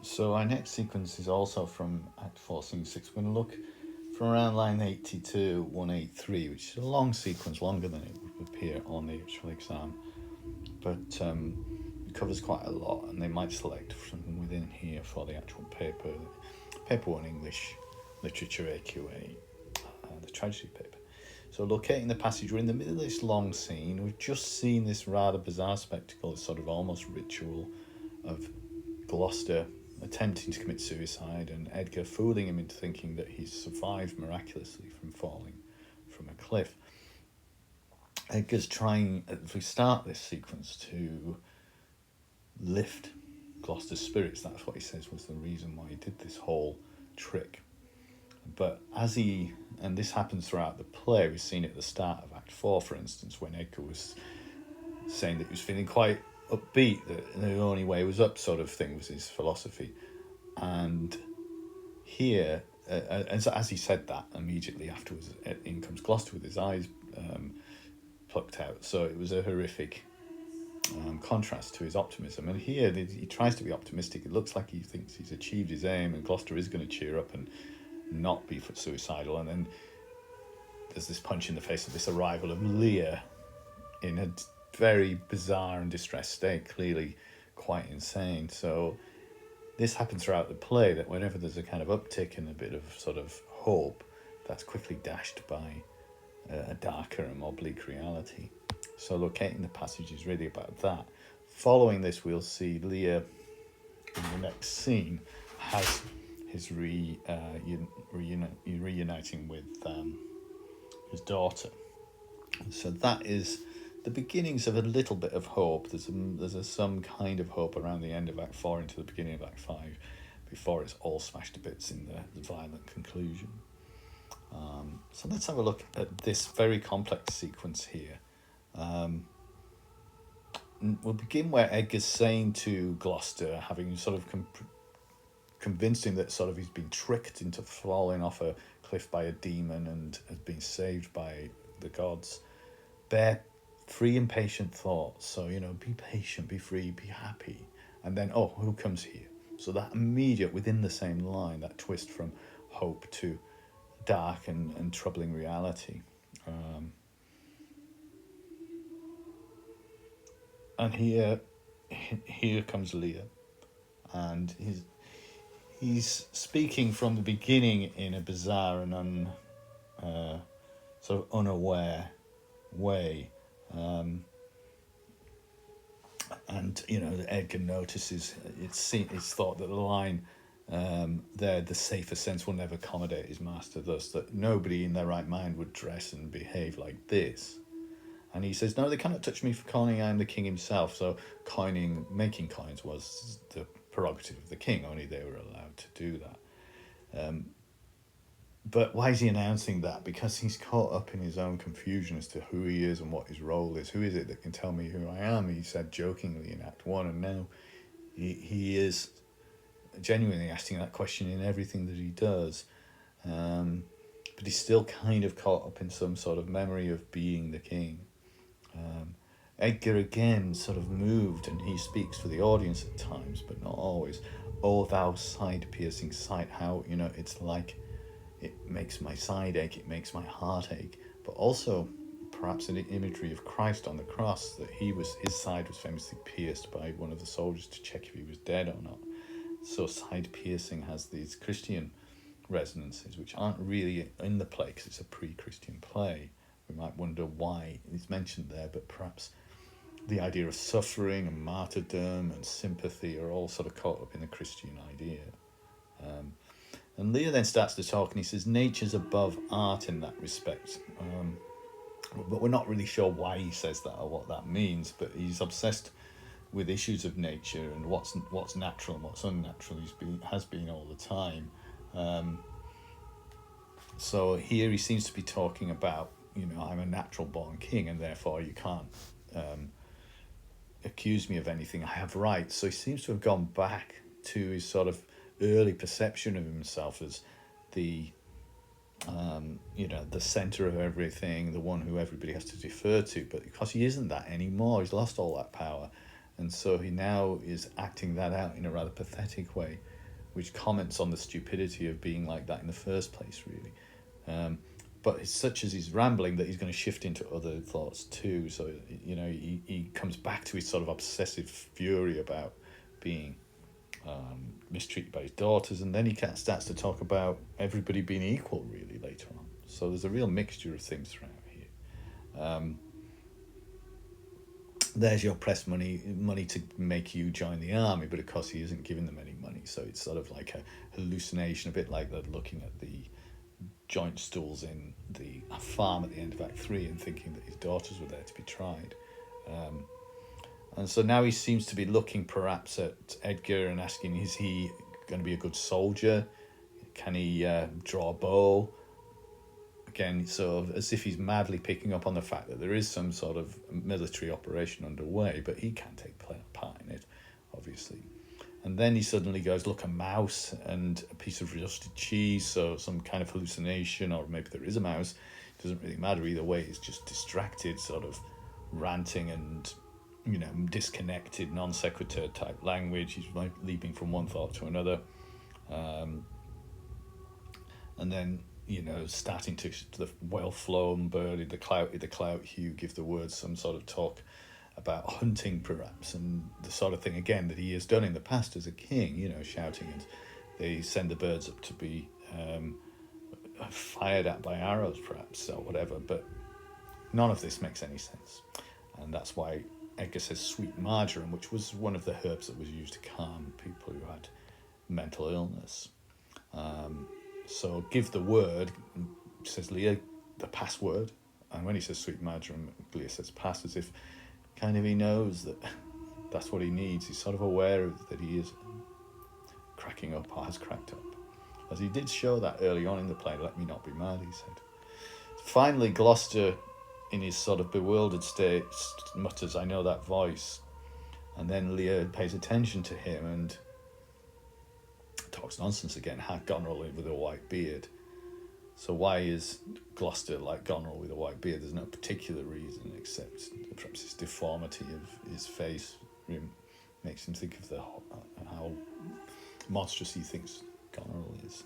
So our next sequence is also from Act 4, Scene 6. We're going to look from around line 82, 183, which is a long sequence, longer than it would appear on the actual exam. But it covers quite a lot, and they might select from within here for the actual paper. Paper 1 English Literature AQA, the tragedy paper. So locating the passage, we're in the middle of this long scene. We've just seen this rather bizarre spectacle, this sort of almost ritual of Gloucester attempting to commit suicide and Edgar fooling him into thinking that he's survived miraculously from falling from a cliff. Edgar's trying, if we start this sequence, to lift Gloucester's spirits. That's what he says was the reason why he did this whole trick. But as he, and this happens throughout the play, we've seen it at the start of Act 4, for instance, when Edgar was saying that he was feeling quite upbeat, that the only way was up sort of thing was his philosophy. And here, as he said that, immediately afterwards, in comes Gloucester with his eyes plucked out. So it was a horrific contrast to his optimism. And here he tries to be optimistic. It looks like he thinks he's achieved his aim, and Gloucester is going to cheer up and not be suicidal. And then there's this punch in the face of this arrival of Lear in a very bizarre and distressed state, clearly quite insane. So this happens throughout the play, that whenever there's a kind of uptick in a bit of sort of hope, that's quickly dashed by a darker and more bleak reality. So locating the passage is really about that. Following this, we'll see Lear in the next scene has his reuniting with his daughter. So that is the beginnings of a little bit of hope. There's some kind of hope around the end of Act 4 into the beginning of Act 5 before it's all smashed to bits in the violent conclusion. So let's have a look at this very complex sequence here. We'll begin where Edgar's saying to Gloucester, having sort of convinced him that sort of he's been tricked into falling off a cliff by a demon and has been saved by the gods. Bear free and patient thoughts. So, be patient, be free, be happy. And then, who comes here? So that immediate, within the same line, that twist from hope to dark and troubling reality. And here comes Lear, and he's speaking from the beginning in a bizarre and sort of unaware way. And Edgar notices, it's thought that the line there, the safer sense will never accommodate his master, thus that nobody in their right mind would dress and behave like this. And he says, no, they cannot touch me for coining. I am the king himself. So making coins was the prerogative of the king. Only they were allowed to do that. But why is he announcing that? Because he's caught up in his own confusion as to who he is and what his role is. Who is it that can tell me who I am? He said jokingly in Act 1, and now he is genuinely asking that question in everything that he does. But he's still kind of caught up in some sort of memory of being the king. Edgar again sort of moved, and he speaks for the audience at times, but not always. Oh, thou side-piercing sight, how, it's like it makes my side ache, it makes my heart ache. But also perhaps an imagery of Christ on the cross, that his side was famously pierced by one of the soldiers to check if he was dead or not. So side-piercing has these Christian resonances, which aren't really in the play because it's a pre-Christian play. We might wonder why it's mentioned there, but perhaps the idea of suffering and martyrdom and sympathy are all sort of caught up in the Christian idea. And Lear then starts to talk, and he says nature's above art in that respect. But we're not really sure why he says that or what that means, but he's obsessed with issues of nature and what's natural and what's unnatural. Has been all the time. So here he seems to be talking about, I'm a natural born king, and therefore you can't accuse me of anything. I have rights. So he seems to have gone back to his sort of early perception of himself as the the center of everything, the one who everybody has to defer to. But because he isn't that anymore, he's lost all that power, and so he now is acting that out in a rather pathetic way. which comments on the stupidity of being like that in the first place, really. But it's such as he's rambling that he's going to shift into other thoughts too. So, he comes back to his sort of obsessive fury about being mistreated by his daughters, and then he starts to talk about everybody being equal, really, later on. So there's a real mixture of things throughout here. There's your press money to make you join the army, but of course he isn't giving them any money, so it's sort of like a hallucination, a bit like they're looking at the joint stools in the farm at the end of Act 3 and thinking that his daughters were there to be tried. And so now he seems to be looking perhaps at Edgar and asking, is he going to be a good soldier? Can he draw a bow? Again, sort of as if he's madly picking up on the fact that there is some sort of military operation underway, but he can't take part in it, obviously. And then he suddenly goes, look, a mouse and a piece of roasted cheese, so some kind of hallucination, or maybe there is a mouse. It doesn't really matter either way. He's just distracted, sort of ranting and, disconnected, non sequitur type language. He's like leaping from one thought to another. And then, starting to the well-flown birdie, the clout hue, give the words some sort of talk about hunting, perhaps, and the sort of thing, again, that he has done in the past as a king, shouting, and they send the birds up to be fired at by arrows, perhaps, or whatever, but none of this makes any sense. And that's why Edgar says sweet marjoram, which was one of the herbs that was used to calm people who had mental illness. So give the word, says Lear, the password, and when he says sweet marjoram, Lear says pass, as if kind of he knows that that's what he needs. He's sort of aware of that he is cracking up, or has cracked up. As he did show that early on in the play, let me not be mad, he said. Finally, Gloucester, in his sort of bewildered state, mutters, I know that voice. And then Lear pays attention to him and talks nonsense again. Goneril with a white beard. So why is Gloucester like Goneril with a white beard? There's no particular reason, except perhaps his deformity of his face makes him think of how monstrous he thinks Goneril is.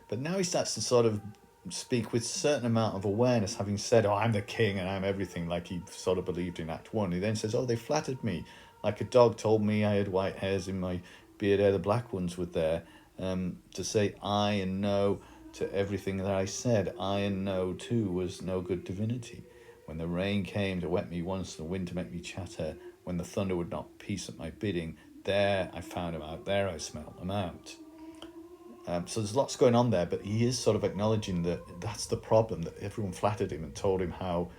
But now he starts to sort of speak with a certain amount of awareness, having said, I'm the king and I'm everything, like he sort of believed in Act 1. He then says, they flattered me, like a dog told me I had white hairs in my beard ere the black ones were there, to say aye and no to everything that I said. Aye and no too was no good divinity. When the rain came to wet me once, the wind to make me chatter, when the thunder would not peace at my bidding, there I found them out, there I smelt them out. So there's lots going on there, but he is sort of acknowledging that that's the problem, that everyone flattered him and told him how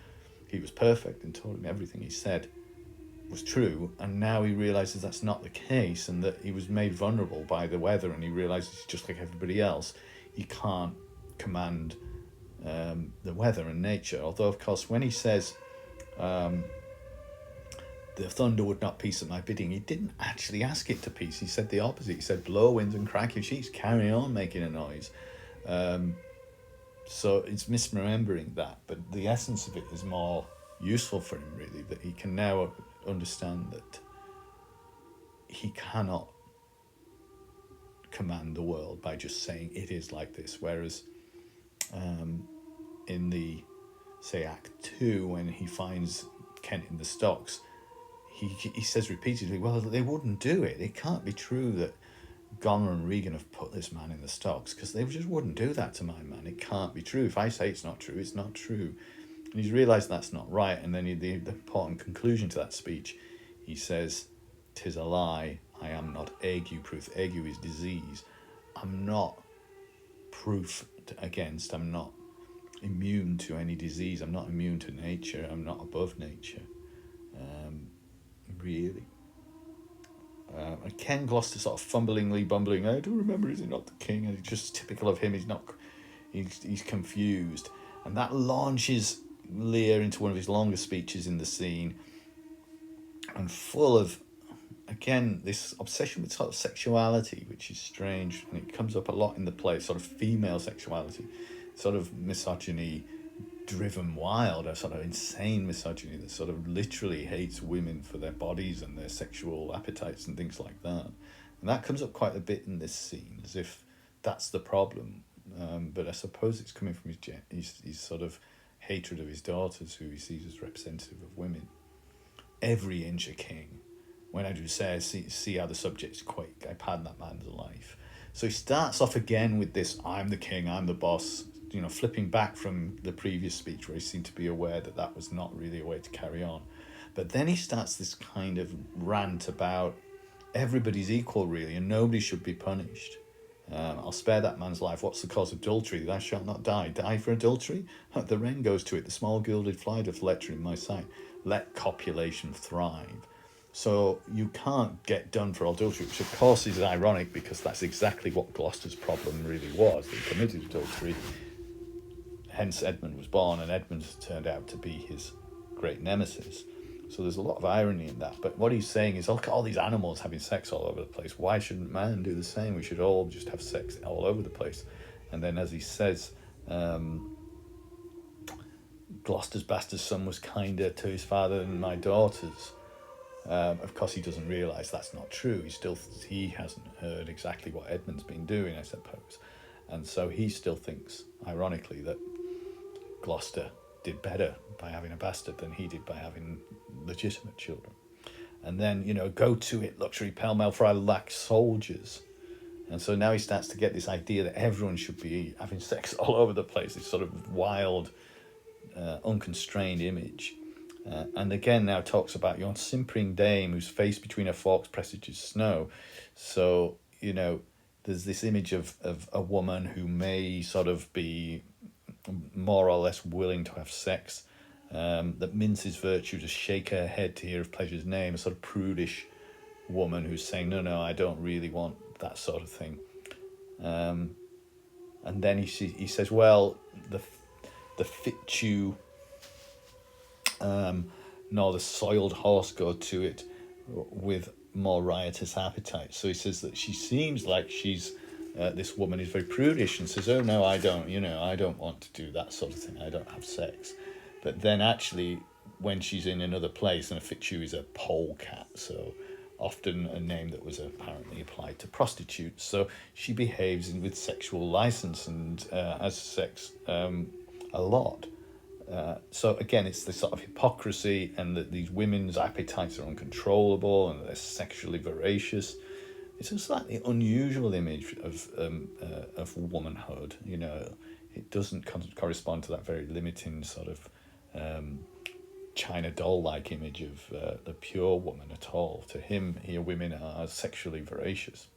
he was perfect and told him everything he said was true, and now he realises that's not the case, and that he was made vulnerable by the weather, and he realises he's just like everybody else. He can't command the weather and nature, although of course when he says the thunder would not peace at my bidding, he didn't actually ask it to peace. He said the opposite. He said blow winds and crack your sheets, carry on making a noise. So it's misremembering that, but the essence of it is more useful for him, really, that he can now understand that he cannot command the world by just saying it is like this, whereas in the, say, Act 2, when he finds Kent in the stocks, he says repeatedly, well, they wouldn't do it. It can't be true that Goneril and Regan have put this man in the stocks, because they just wouldn't do that to my man. It can't be true. If I say it's not true, it's not true. And he's realised that's not right, and then the important conclusion to that speech, he says, 'tis a lie, I am not ague-proof. Ague is disease. I'm not proof against, I'm not immune to any disease, I'm not immune to nature, I'm not above nature. Really. And Ken Gloucester sort of fumblingly bumbling, I do remember, is he not the king? And it's just typical of him, he's confused. And that launches Lear into one of his longer speeches in the scene, and full of, again, this obsession with sort of sexuality, which is strange, and it comes up a lot in the play, sort of female sexuality, sort of misogyny driven wild, a sort of insane misogyny that sort of literally hates women for their bodies and their sexual appetites and things like that. And that comes up quite a bit in this scene, as if that's the problem. But I suppose it's coming from his sort of hatred of his daughters, who he sees as representative of women. Every inch a king. When I do say, see how the subjects quake, I pardon that man's life. So he starts off again with this, I'm the king, I'm the boss, flipping back from the previous speech where he seemed to be aware that that was not really a way to carry on. But then he starts this kind of rant about everybody's equal, really, and nobody should be punished. I'll spare that man's life. What's the cause of adultery? Thou shalt not die. Die for adultery? The wren goes to it. The small gilded fly doth lecture in my sight. Let copulation thrive. So you can't get done for adultery, which of course is ironic, because that's exactly what Gloucester's problem really was. He committed adultery. Hence Edmund was born, and Edmund turned out to be his great nemesis. So there's a lot of irony in that. But what he's saying is, look at all these animals having sex all over the place. Why shouldn't man do the same? We should all just have sex all over the place. And then, as he says, Gloucester's bastard son was kinder to his father than my daughters. Of course, he doesn't realise that's not true. He hasn't heard exactly what Edmund's been doing, I suppose. And so he still thinks, ironically, that Gloucester did better by having a bastard than he did by having legitimate children. And then, go to it, luxury pell-mell, for I lack soldiers. And so now he starts to get this idea that everyone should be having sex all over the place, this sort of wild, unconstrained image. And again now talks about yon simpering dame whose face between her forks presages snow. So, there's this image of a woman who may sort of be more or less willing to have sex, that minces virtue to shake her head to hear of pleasure's name, a sort of prudish woman who's saying, no, I don't really want that sort of thing. And then he says, well, the fit you, nor the soiled horse go to it with more riotous appetite. So he says that she seems like she's this woman is very prudish and says, oh no, I don't want to do that sort of thing. I don't have sex. But then actually, when she's in another place, and a fichu is a polecat, so often a name that was apparently applied to prostitutes. So she behaves with sexual license and has sex a lot. So again, it's this sort of hypocrisy, and that these women's appetites are uncontrollable and they're sexually voracious. It's a slightly unusual image of womanhood. It doesn't correspond to that very limiting sort of China doll-like image of the pure woman at all. To him, here women are sexually voracious.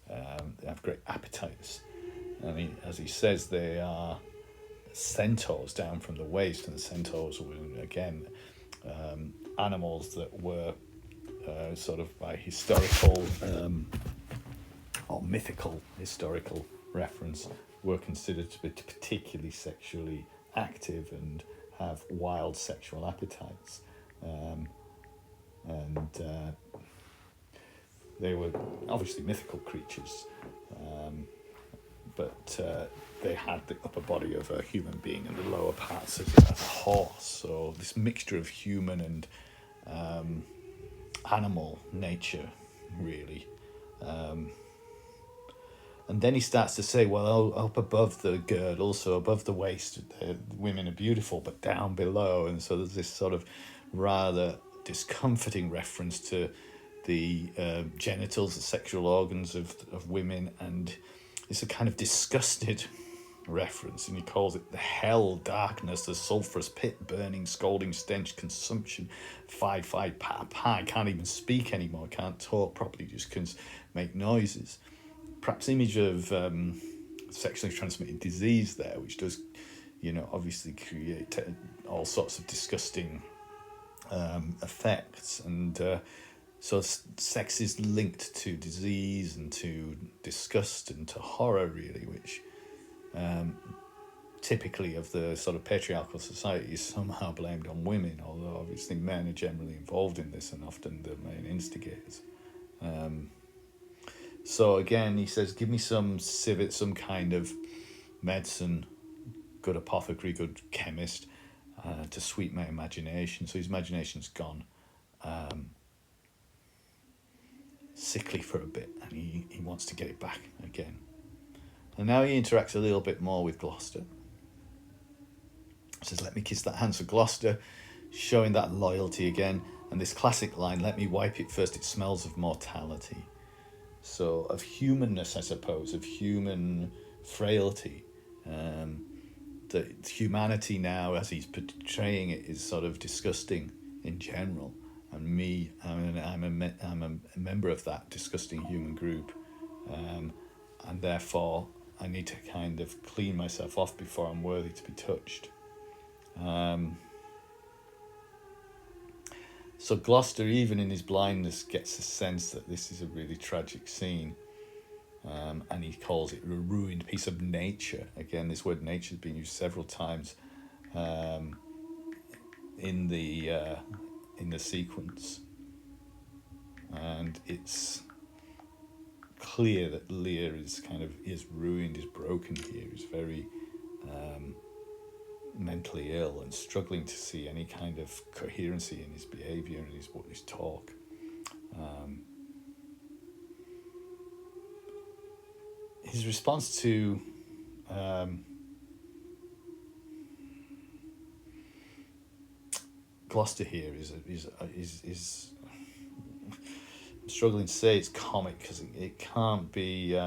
They have great appetites, and as he says, they are centaurs down from the waist, and the centaurs were again animals that were sort of by historical or mythical historical reference were considered to be particularly sexually active and have wild sexual appetites, and they were obviously mythical creatures, but they had the upper body of a human being and the lower parts as a horse. So this mixture of human and animal nature, really. And then he starts to say, well, up above the girdle, so above the waist, the women are beautiful, but down below. And so there's this sort of rather discomforting reference to the genitals, the sexual organs of women, and it's a kind of disgusted reference, and he calls it the hell, darkness, the sulphurous pit, burning, scalding stench, consumption, pie, can't even speak anymore, can't talk properly, just can make noises. Perhaps image of sexually transmitted disease there, which does, obviously create all sorts of disgusting effects, and so sex is linked to disease and to disgust and to horror, really, which typically of the sort of patriarchal society is somehow blamed on women, although obviously men are generally involved in this and often the main instigators. So again, he says, give me some civet, some kind of medicine, good apothecary, good chemist, to sweet my imagination. So his imagination's gone sickly for a bit, and he wants to get it back again. And now he interacts a little bit more with Gloucester. He says, let me kiss that hand. So Gloucester showing that loyalty again, and this classic line, let me wipe it first, it smells of mortality. So of humanness, I suppose, of human frailty. That humanity now, as he's portraying it, is sort of disgusting in general. And me, I'm a member of that disgusting human group. And therefore, I need to kind of clean myself off before I'm worthy to be touched. So Gloucester, even in his blindness, gets a sense that this is a really tragic scene. And he calls it a ruined piece of nature. Again, this word nature has been used several times in the sequence. And it's clear that Lear is ruined, is broken here. He's very mentally ill and struggling to see any kind of coherency in his behaviour and his talk. His response to Gloucester here is I'm struggling to say it's comic because it can't be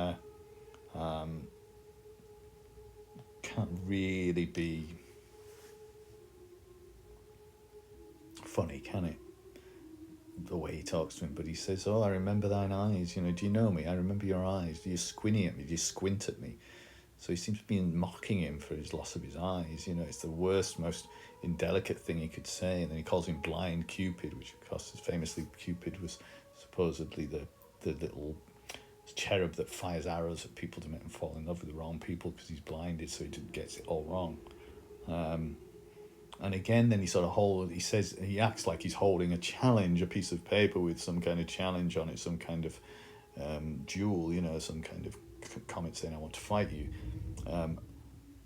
can't really be funny, can it? The way he talks to him, but he says, "Oh, I remember thine eyes. Do you know me? I remember your eyes. Do you squinny at me? Do you squint at me?" So he seems to be mocking him for his loss of his eyes. It's the worst, most indelicate thing he could say. And then he calls him blind Cupid, which of course is famously Cupid was supposedly the little cherub that fires arrows at people to make them fall in love with the wrong people because he's blinded, so he gets it all wrong. And again, then he acts like he's holding a challenge, a piece of paper with some kind of challenge on it, some kind of duel, some kind of comment saying, I want to fight you. And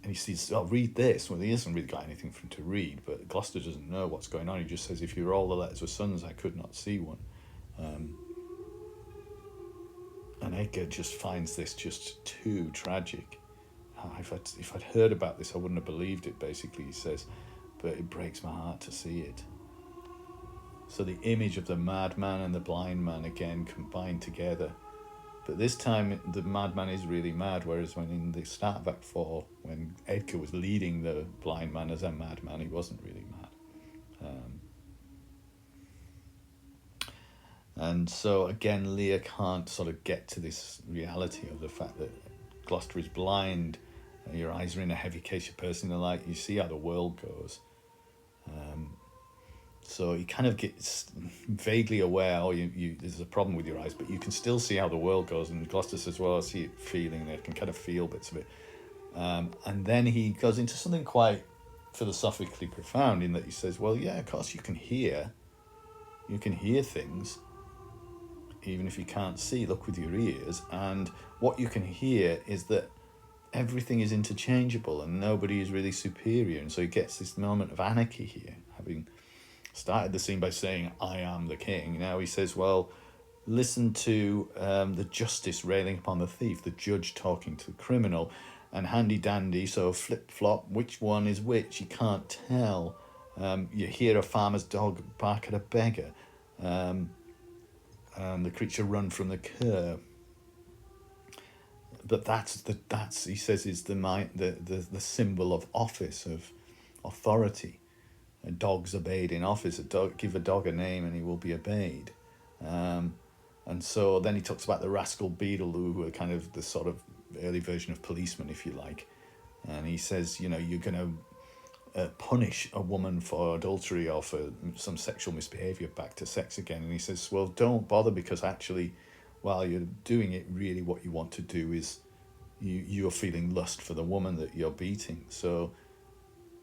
he says, I'll read this. Well, he hasn't really got anything for him to read, but Gloucester doesn't know what's going on. He just says, if you all the letters were sons, I could not see one. And Edgar just finds this just too tragic. If I'd heard about this, I wouldn't have believed it, basically, he says. But it breaks my heart to see it. So the image of the madman and the blind man again combined together. But this time the madman is really mad, whereas when in the start of Act 4, when Edgar was leading the blind man as a madman, he wasn't really mad. And so again, Lear can't sort of get to this reality of the fact that Gloucester is blind, your eyes are in a heavy case, you're pursing the light, you see how the world goes. So he kind of gets vaguely aware, there's a problem with your eyes, but you can still see how the world goes. And Gloucester says, well, I see it feeling, I can kind of feel bits of it. And then he goes into something quite philosophically profound in that he says, well, yeah, of course you can hear things, even if you can't see, look with your ears. And what you can hear is that everything is interchangeable and nobody is really superior. And so he gets this moment of anarchy here, having started the scene by saying, I am the king. Now he says, well, listen to the justice railing upon the thief, the judge talking to the criminal, and handy-dandy, so flip-flop, which one is which? You can't tell. You hear a farmer's dog bark at a beggar, and the creature run from the cur. But that's he says is the symbol of office, of authority. A dog's obeyed in office. Give a dog a name and he will be obeyed. And so then he talks about the rascal beadle, who are kind of the sort of early version of policemen, if you like. And he says, you're going to punish a woman for adultery or for some sexual misbehaviour, back to sex again. And he says, well, don't bother, because actually, while you're doing it, really what you want to do is you're feeling lust for the woman that you're beating. So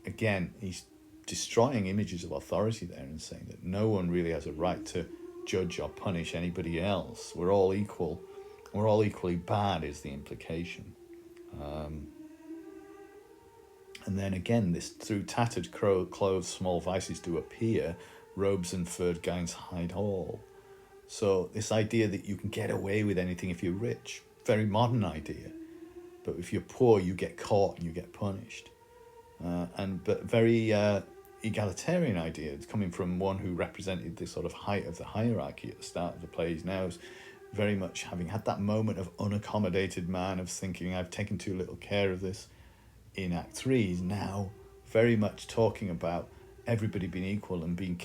again, he's destroying images of authority there and saying that no one really has a right to judge or punish anybody else. We're all equal. We're all equally bad is the implication. And then again, this through tattered clothes small vices do appear, robes and furred gowns hide all. So this idea that you can get away with anything if you're rich, very modern idea. But if you're poor, you get caught and you get punished. But very egalitarian idea. It's coming from one who represented the sort of height of the hierarchy at the start of the play. He's now very much having had that moment of unaccommodated man of thinking, I've taken too little care of this. In Act 3, he's now very much talking about everybody being equal and being,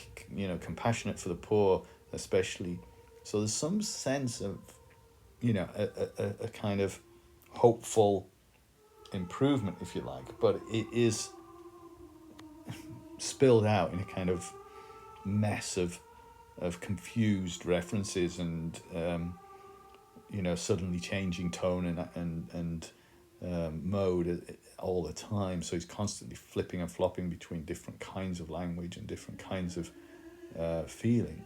compassionate for the poor, especially. So there's some sense of, a kind of hopeful improvement, if you like, but it is spilled out in a kind of mess of confused references and suddenly changing tone and mode all the time. So he's constantly flipping and flopping between different kinds of language and different kinds of feeling.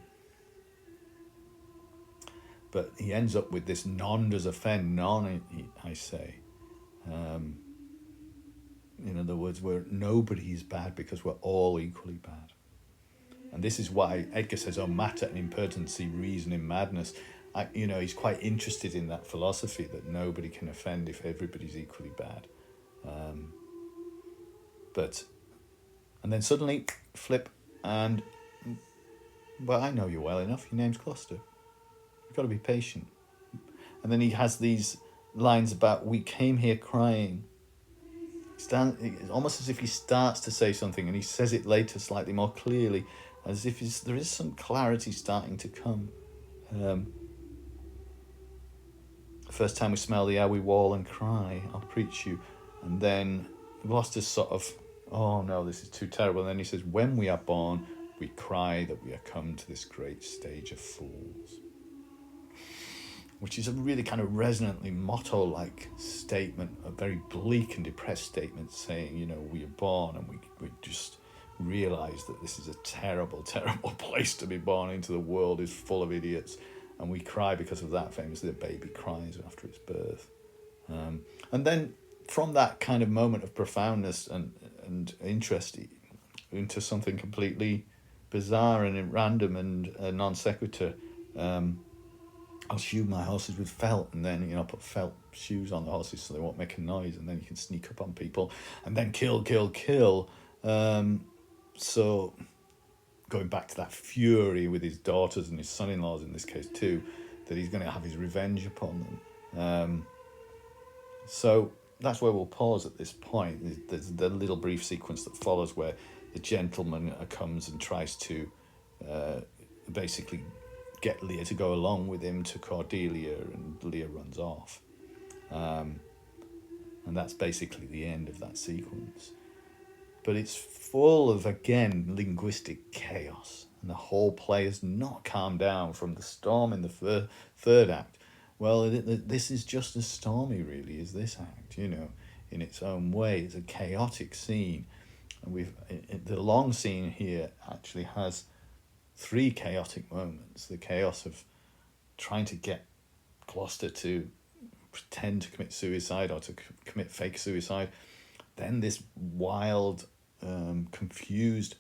But he ends up with this none does offend none, I say. In other words, where nobody is bad because we're all equally bad. And this is why Edgar says, oh, matter and impertinency, reason in madness. He's quite interested in that philosophy that nobody can offend if everybody's equally bad. And then suddenly, flip, and, well, I know you well enough, your name's Gloucester. You've got to be patient. And then he has these lines about, we came here crying. It's almost as if he starts to say something and he says it later slightly more clearly, as if there is some clarity starting to come. The first time we smell the air, we wail and cry, I'll preach you. And then Gloucester's sort of, oh no, this is too terrible. And then he says, when we are born, we cry that we are come to this great stage of fools. Which is a really kind of resonantly motto-like statement, a very bleak and depressed statement saying, we are born and we just realise that this is a terrible, terrible place to be born into. The world is full of idiots, and we cry because of that. Famously, the baby cries after its birth. And then from that kind of moment of profoundness and interest into something completely bizarre and random and non sequitur, I'll shoe my horses with felt, and then put felt shoes on the horses so they won't make a noise, and then you can sneak up on people and then kill. So going back to that fury with his daughters and his son-in-laws in this case too, that he's going to have his revenge upon them. So that's where we'll pause at this point. There's the little brief sequence that follows where the gentleman comes and tries to basically get Lear to go along with him to Cordelia, and Lear runs off. And that's basically the end of that sequence. But it's full of, again, linguistic chaos. And the whole play has not calmed down from the storm in the third act. Well, this is just as stormy, really, as this act, in its own way. It's a chaotic scene. And the long scene here actually has 3 chaotic moments. The chaos of trying to get Gloucester to pretend to commit suicide or to commit fake suicide. Then this wild, confused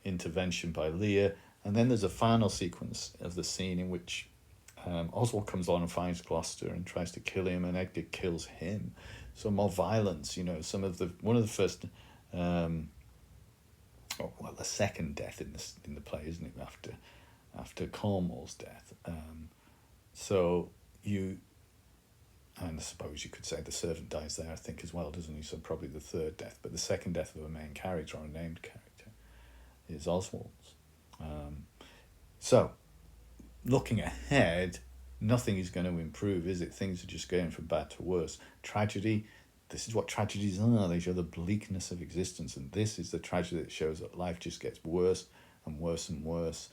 intervention by Lear. And then there's a final sequence of the scene in which Oswald comes on and finds Gloucester and tries to kill him, and Edgar kills him. So more violence, one of the first... the second death in the play, isn't it? After Cornwall's death, and I suppose you could say the servant dies there, I think, as well, doesn't he? So probably the third death, but the second death of a main character or a named character is Oswald's. So, looking ahead, nothing is going to improve, is it? Things are just going from bad to worse. Tragedy. This is what tragedies are. They show the bleakness of existence, and this is the tragedy that shows that life just gets worse and worse and worse.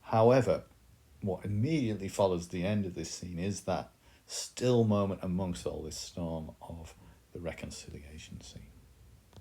However, what immediately follows the end of this scene is that still moment amongst all this storm of the reconciliation scene.